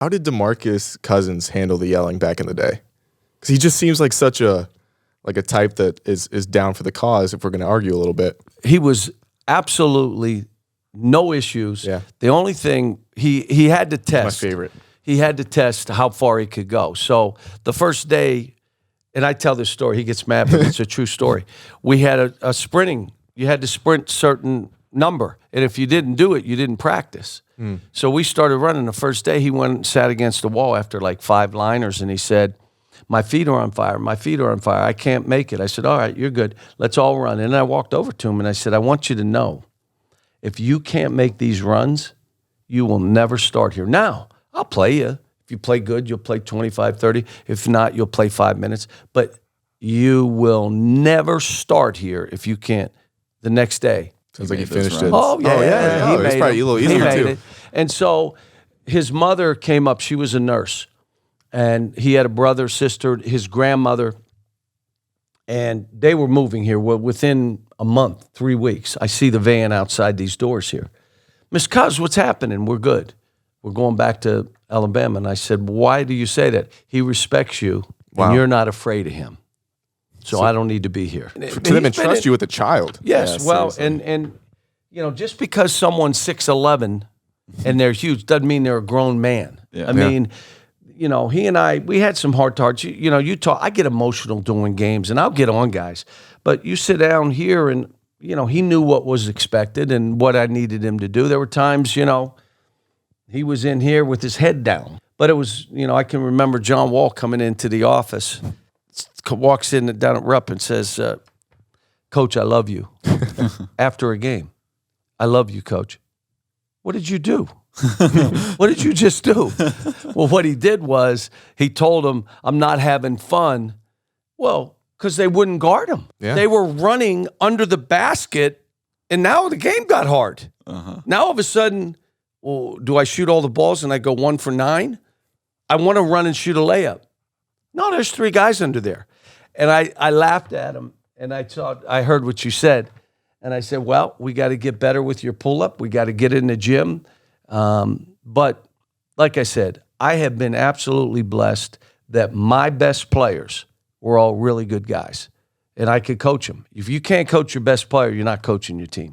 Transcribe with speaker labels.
Speaker 1: How did DeMarcus Cousins handle the yelling back in the day? Because he just seems like such a type that is down for the cause. If we're going to argue a little bit,
Speaker 2: he was absolutely no issues.
Speaker 1: Yeah.
Speaker 2: The only thing he had to test.
Speaker 1: My favorite.
Speaker 2: He had to test how far he could go. So the first day, and I tell this story, he gets mad, but it's a true story. We had a sprinting. You had to sprint certain number, and if you didn't do it, you didn't practice. So we started running the first day. He went and sat against the wall after like 5 liners, and he said, my feet are on fire. My feet are on fire. I can't make it. I said, all right, you're good. Let's all run. And I walked over to him, and I said, I want you to know, if you can't make these runs, you will never start here. Now, I'll play you. If you play good, you'll play 25, 30. If not, you'll play 5 minutes. But you will never start here if you can't the next day.
Speaker 1: Sounds like he finished it.
Speaker 2: Oh, yeah.
Speaker 1: It's probably a little easier, too.
Speaker 2: And so his mother came up. She was a nurse. And he had a brother, sister, his grandmother. And they were moving here within a month, 3 weeks. I see the van outside these doors here. Miss Cuz, what's happening? We're good. We're going back to Alabama. And I said, why do you say that? He respects you, and you're not afraid of him. So I don't need to be here.
Speaker 1: To them and trust you with a child.
Speaker 2: Yes, well, and you know, just because someone's 6'11" and they're huge doesn't mean they're a grown man.
Speaker 3: Yeah.
Speaker 2: I mean, you know, he and I, we had some hard talks. You know, you talk. I get emotional doing games, and I'll get on guys. But you sit down here, and you know, he knew what was expected and what I needed him to do. There were times, you know, he was in here with his head down. But it was, you know, I can remember John Wall coming into the office, walks in down at Rupp and says, Coach, I love you. After a game, I love you, Coach. What did you do? What did you just do? Well, what he did was he told him, I'm not having fun. Well, because they wouldn't guard him.
Speaker 1: Yeah.
Speaker 2: They were running under the basket, and now the game got hard. Now all of a sudden, well, do I shoot all the balls and I go 1 for 9? I want to run and shoot a layup. No, there's 3 guys under there. And I laughed at him, and I heard what you said. And I said, well, we got to get better with your pull-up. We got to get in the gym. But like I said, I have been absolutely blessed that my best players were all really good guys. And I could coach them. If you can't coach your best player, you're not coaching your team.